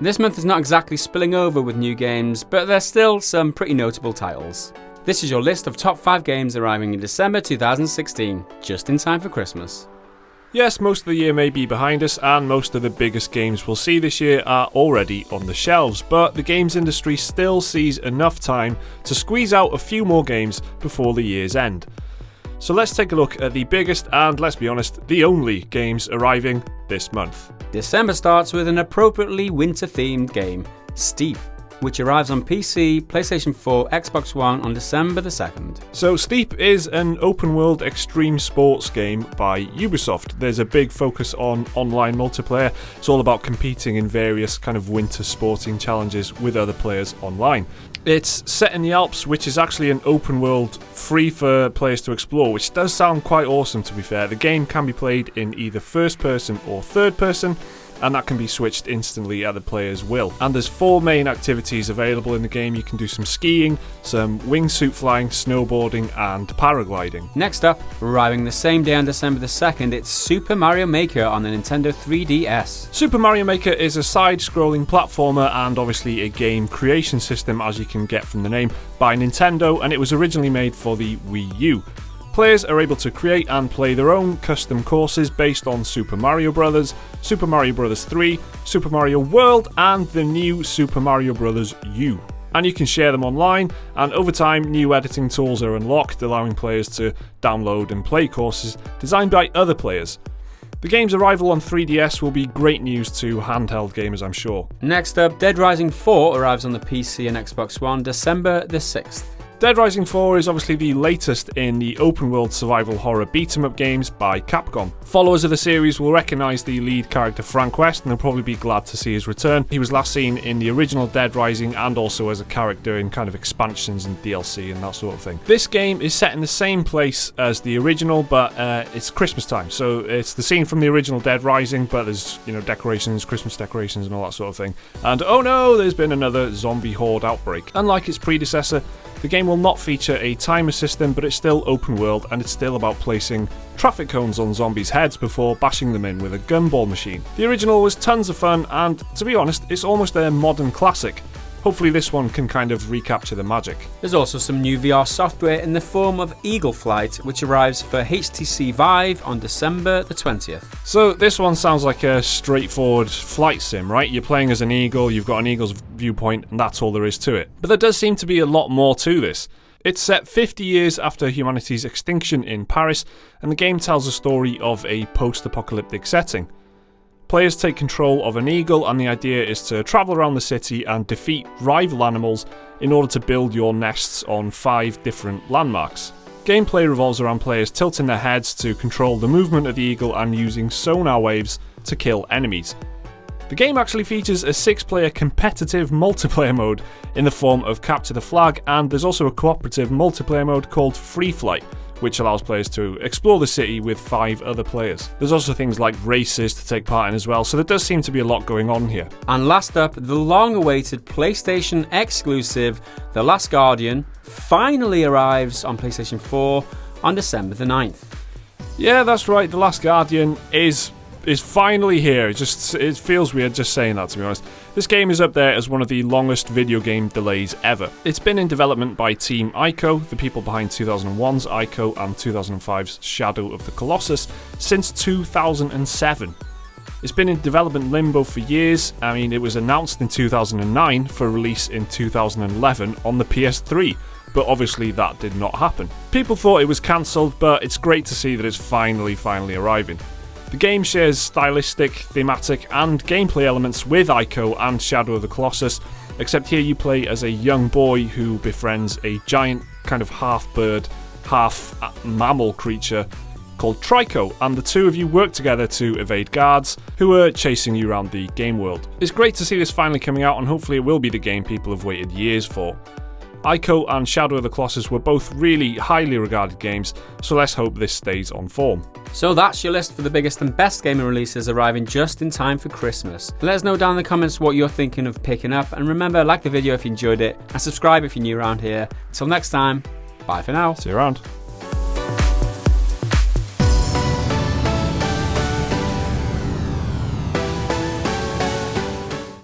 This month is not exactly spilling over with new games, but there's still some pretty notable titles. This is your list of top 5 games arriving in December 2016, just in time for Christmas. Yes, most of the year may be behind us, and most of the biggest games we'll see this year are already on the shelves, but the games industry still sees enough time to squeeze out a few more games before the year's end. So let's take a look at the biggest and, let's be honest, the only games arriving this month. December starts with an appropriately winter-themed game, Steep, which arrives on PC, PlayStation 4, Xbox One on December the 2nd. So Steep is an open-world extreme sports game by Ubisoft. There's a big focus on online multiplayer. It's all about competing in various kind of winter sporting challenges with other players online. It's set in the Alps, which is actually an open world free for players to explore, which does sound quite awesome to be fair. The game can be played in either first person or third person, and that can be switched instantly at the player's will. And there's 4 main activities available in the game. You can do some skiing, some wingsuit flying, snowboarding, and paragliding. Next up, arriving the same day on December the 2nd, it's Super Mario Maker on the Nintendo 3DS. Super Mario Maker is a side-scrolling platformer and obviously a game creation system, as you can get from the name, by Nintendo, and it was originally made for the Wii U. Players are able to create and play their own custom courses based on Super Mario Bros., Super Mario Bros. 3, Super Mario World, and the new Super Mario Bros. U. And you can share them online, and over time, new editing tools are unlocked, allowing players to download and play courses designed by other players. The game's arrival on 3DS will be great news to handheld gamers, I'm sure. Next up, Dead Rising 4 arrives on the PC and Xbox One December the 6th. Dead Rising 4 is obviously the latest in the open-world survival horror beat-em-up games by Capcom. Followers of the series will recognise the lead character Frank West, and they'll probably be glad to see his return. He was last seen in the original Dead Rising and also as a character in kind of expansions and DLC and that sort of thing. This game is set in the same place as the original, but it's Christmas time, so it's the scene from the original Dead Rising, but there's, decorations, Christmas decorations and all that sort of thing. And oh no, there's been another zombie horde outbreak. Unlike its predecessor, the game will not feature a timer system, but it's still open world, and it's still about placing traffic cones on zombies' heads before bashing them in with a gumball machine. The original was tons of fun, and to be honest, it's almost a modern classic. Hopefully this one can kind of recapture the magic. There's also some new VR software in the form of Eagle Flight, which arrives for HTC Vive on December the 20th. So this one sounds like a straightforward flight sim, right? You're playing as an eagle, you've got an eagle's viewpoint, and that's all there is to it. But there does seem to be a lot more to this. It's set 50 years after humanity's extinction in Paris, and the game tells a story of a post-apocalyptic setting. Players take control of an eagle, and the idea is to travel around the city and defeat rival animals in order to build your nests on 5 different landmarks. Gameplay revolves around players tilting their heads to control the movement of the eagle and using sonar waves to kill enemies. The game actually features a 6-player competitive multiplayer mode in the form of Capture the Flag, and there's also a cooperative multiplayer mode called Free Flight, which allows players to explore the city with 5 other players. There's also things like races to take part in as well, so there does seem to be a lot going on here. And last up, the long-awaited PlayStation exclusive The Last Guardian finally arrives on PlayStation 4 on December the 9th. Yeah, that's right, The Last Guardian is finally here. It feels weird just saying that, to be honest. This game is up there as one of the longest video game delays ever. It's been in development by Team Ico, the people behind 2001's Ico and 2005's Shadow of the Colossus, since 2007. It's been in development limbo for years. I mean, it was announced in 2009 for release in 2011 on the PS3, but obviously that did not happen. People thought it was cancelled, but it's great to see that it's finally arriving. The game shares stylistic, thematic, and gameplay elements with Ico and Shadow of the Colossus, except here you play as a young boy who befriends a giant kind of half-bird, half-mammal creature called Trico, and the two of you work together to evade guards who are chasing you around the game world. It's great to see this finally coming out, and hopefully it will be the game people have waited years for. Ico and Shadow of the Colossus were both really highly regarded games, so let's hope this stays on form. So that's your list for the biggest and best gaming releases arriving just in time for Christmas. Let us know down in the comments what you're thinking of picking up, and remember, like the video if you enjoyed it, and subscribe if you're new around here. Until next time, bye for now. See you around.